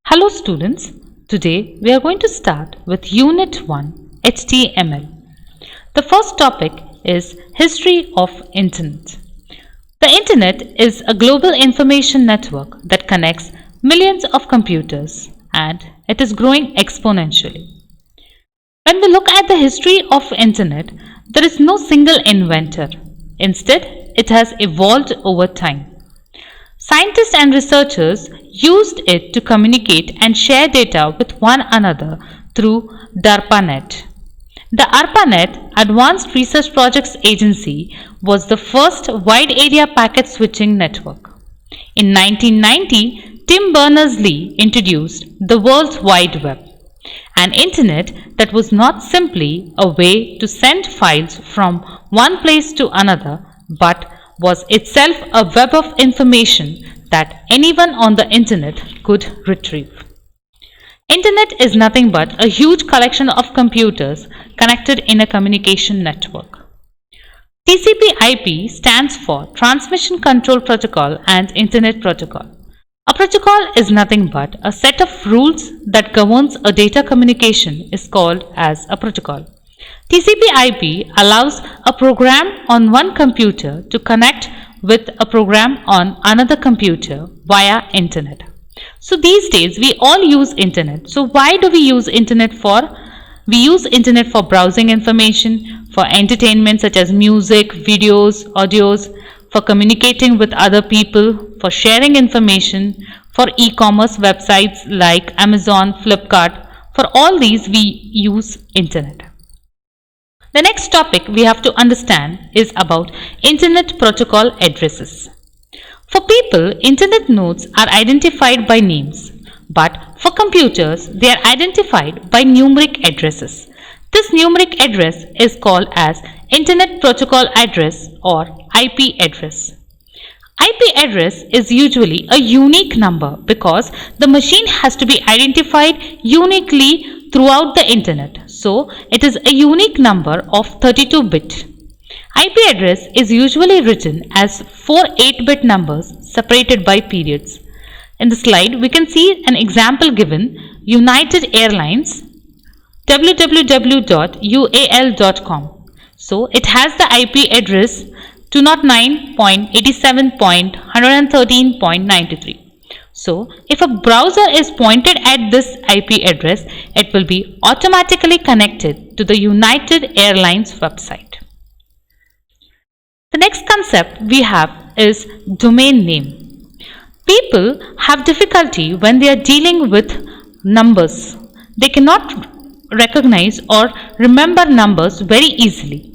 Hello students, today we are going to start with Unit 1 HTML. The first topic is History of Internet. The Internet is a global information network that connects millions of computers and it is growing exponentially. When we look at the history of Internet, there is no single inventor. Instead, it has evolved over time. Scientists and researchers used it to communicate and share data with one another through DARPANET. The ARPANET Advanced Research Projects Agency was the first wide area packet switching network. In 1990, Tim Berners-Lee introduced the World Wide Web, an internet that was not simply a way to send files from one place to another, but was itself a web of information that anyone on the internet could retrieve. Internet is nothing but a huge collection of computers connected in a communication network. TCP/IP stands for Transmission Control Protocol and Internet Protocol. A protocol is nothing but a set of rules that governs a data communication is called as a protocol. TCP/IP allows a program on one computer to connect with a program on another computer via internet. So these days we all use internet. So why do we use internet for? We use internet for browsing information, for entertainment such as music, videos, audios, for communicating with other people, for sharing information, for e-commerce websites like Amazon, Flipkart. For all these we use internet. The next topic we have to understand is about Internet Protocol addresses. For people, Internet nodes are identified by names, but for computers, they are identified by numeric addresses. This numeric address is called as Internet Protocol address or IP address. IP address is usually a unique number because the machine has to be identified uniquely throughout the internet. So, it is a unique number of 32-bit. IP address is usually written as 4 8-bit numbers separated by periods. In the slide, we can see an example given: United Airlines www.ual.com. So, it has the IP address 209.87.113.93. So, if a browser is pointed at this IP address, it will be automatically connected to the United Airlines website. The next concept we have is domain name. People have difficulty when they are dealing with numbers. They cannot recognize or remember numbers very easily.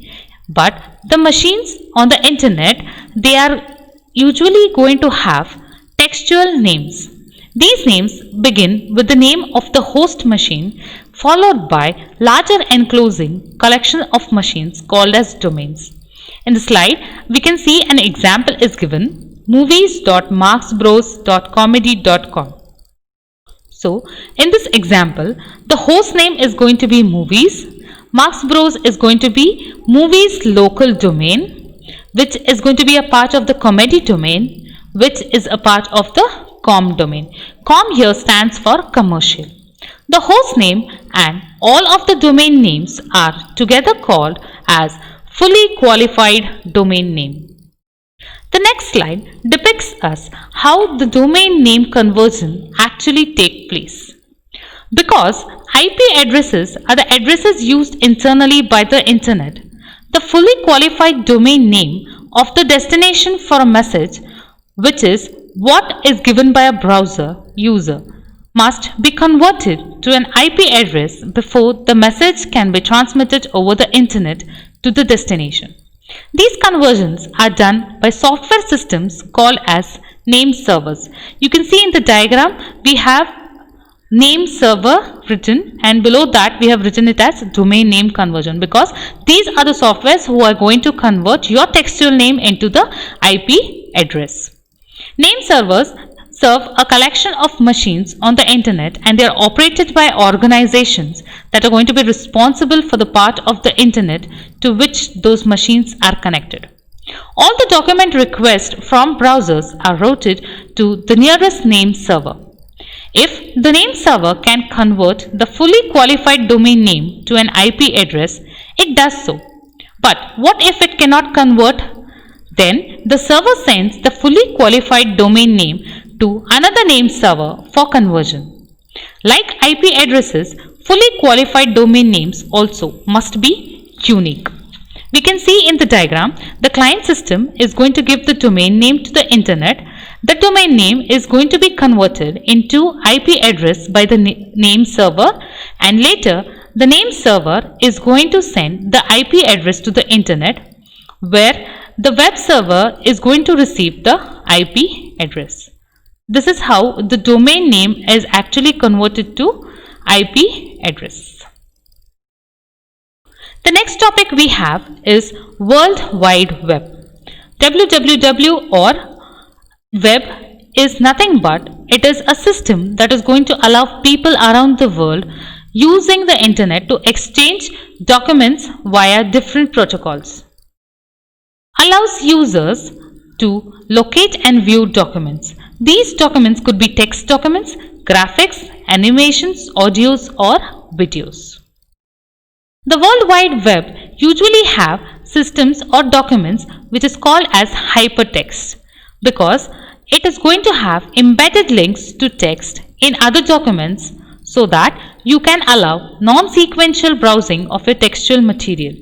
But the machines on the internet, they are usually going to have textual names. These names begin with the name of the host machine followed by larger enclosing collection of machines called as domains. In the slide, we can see an example is given: movies.marksbros.comedy.com. So, in this example, the host name is going to be movies. Marx Bros is going to be movies local domain, which is going to be a part of the comedy domain, which is a part of the com domain. Com here stands for commercial. The host name and all of the domain names are together called as fully qualified domain name. The next slide depicts us how the domain name conversion actually take place. Because IP addresses are the addresses used internally by the internet, the fully qualified domain name of the destination for a message, which is what is given by a browser user, must be converted to an IP address before the message can be transmitted over the internet to the destination. These conversions are done by software systems called as name servers. You can see in the diagram we have name server written, and below that we have written it as domain name conversion, because these are the softwares who are going to convert your textual name into the IP address. Name servers serve a collection of machines on the internet, and they are operated by organizations that are going to be responsible for the part of the internet to which those machines are connected. All the document requests from browsers are routed to the nearest name server. If the name server can convert the fully qualified domain name to an IP address, it does so. But what if it cannot convert? Then the server sends the fully qualified domain name to another name server for conversion. Like IP addresses, fully qualified domain names also must be unique. We can see in the diagram, the client system is going to give the domain name to the internet. The domain name is going to be converted into IP address by the name server, and later the name server is going to send the IP address to the internet, where the web server is going to receive the IP address. This is how the domain name is actually converted to IP address. The next topic we have is World Wide Web. www or web is nothing but it is a system that is going to allow people around the world using the internet to exchange documents via different protocols. Allows users to locate and view documents. These documents could be text documents, graphics, animations, audios or videos. The World Wide Web usually have systems or documents which is called as hypertext, because it is going to have embedded links to text in other documents so that you can allow non-sequential browsing of your textual material.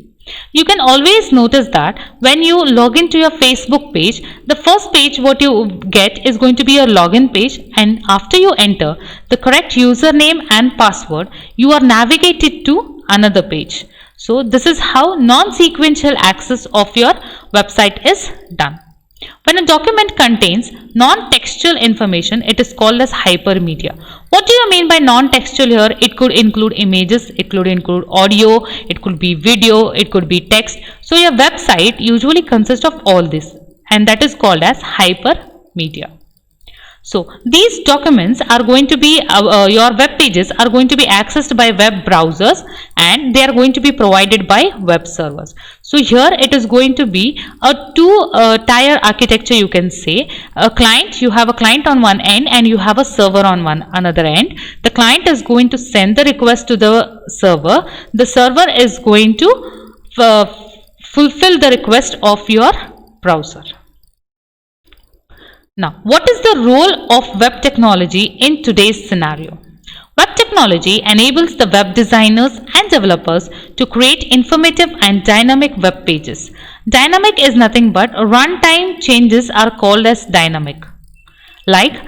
You can always notice that when you log into your Facebook page, the first page what you get is going to be your login page, and after you enter the correct username and password, you are navigated to another page. So this is how non-sequential access of your website is done. When a document contains non-textual information, it is called as hypermedia. What do you mean by non-textual here? It could include images, it could include audio, it could be video, it could be text. So your website usually consists of all this, and that is called as hypermedia. So these documents are going to be, your web pages are going to be accessed by web browsers, and they are going to be provided by web servers. So here it is going to be a two-tier architecture, you can say. A client, you have a client on one end and you have a server on another end. The client is going to send the request to the server. The server is going to fulfill the request of your browser. Now, what is the role of web technology in today's scenario? Web technology enables the web designers and developers to create informative and dynamic web pages. Dynamic is nothing but runtime changes are called as dynamic. Like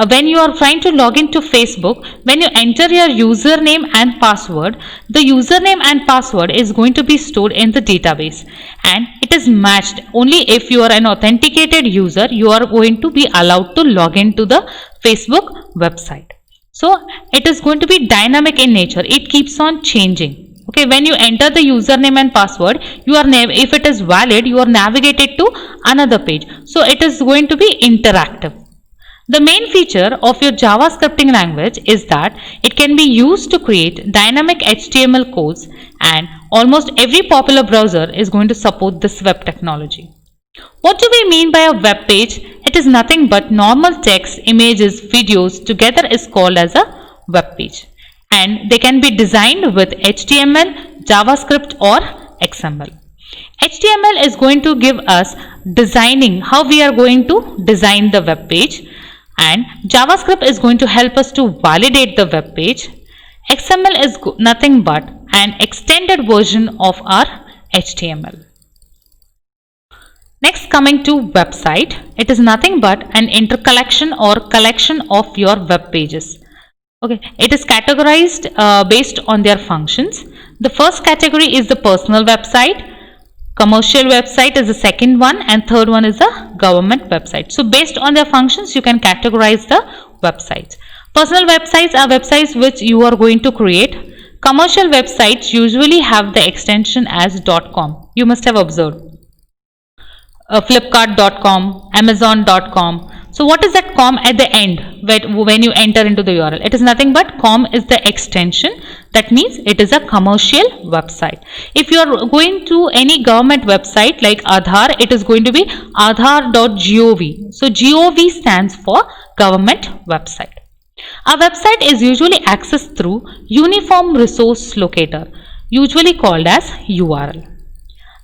when you are trying to log into Facebook, when you enter your username and password, the username and password is going to be stored in the database, and it is matched. Only if you are an authenticated user, you are going to be allowed to log into the Facebook website. So it is going to be dynamic in nature. It keeps on changing. Okay, when you enter the username and password, you are if it is valid, you are navigated to another page. So it is going to be interactive. The main feature of your JavaScripting language is that it can be used to create dynamic HTML codes, and almost every popular browser is going to support this web technology. What do we mean by a web page? It is nothing but normal text, images, videos together is called as a web page, and they can be designed with HTML, JavaScript or XML. HTML is going to give us designing, how we are going to design the web page, and JavaScript is going to help us to validate the web page. XML is nothing but an extended version of our HTML. Next, coming to website, it is nothing but an intercollection or collection of your web pages. Okay, it is categorized based on their functions. The first category is the personal website. Commercial website is the second one, and third one is a government website. So based on their functions, you can categorize the websites. Personal websites are websites which you are going to create. Commercial websites usually have the extension as .com. You must have observed. Flipkart.com, Amazon.com. So what is that com at the end when you enter into the URL? It is nothing but com is the extension. That means it is a commercial website. If you are going to any government website like Aadhaar, it is going to be aadhaar.gov. So gov stands for government website. A website is usually accessed through Uniform Resource Locator, usually called as URL.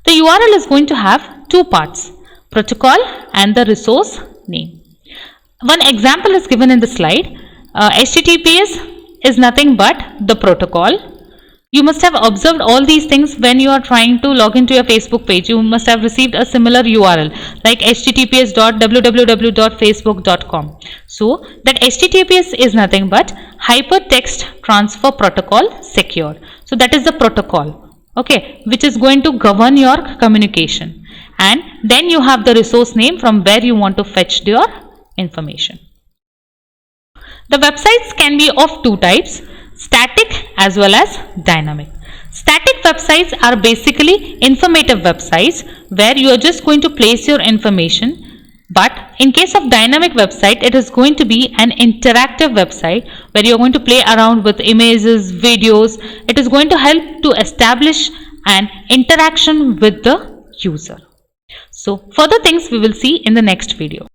The URL is going to have two parts, protocol and the resource name. One example is given in the slide. HTTPS is nothing but the protocol. You must have observed all these things when you are trying to log into your Facebook page. You must have received a similar URL like https://www.facebook.com. So that HTTPS is nothing but Hypertext Transfer Protocol Secure. So that is the protocol, okay, which is going to govern your communication. And then you have the resource name from where you want to fetch your information. The websites can be of two types, static as well as dynamic. Static websites are basically informative websites where you are just going to place your information, but in case of dynamic website, it is going to be an interactive website where you are going to play around with images, videos. It is going to help to establish an interaction with the user. So further things we will see in the next video.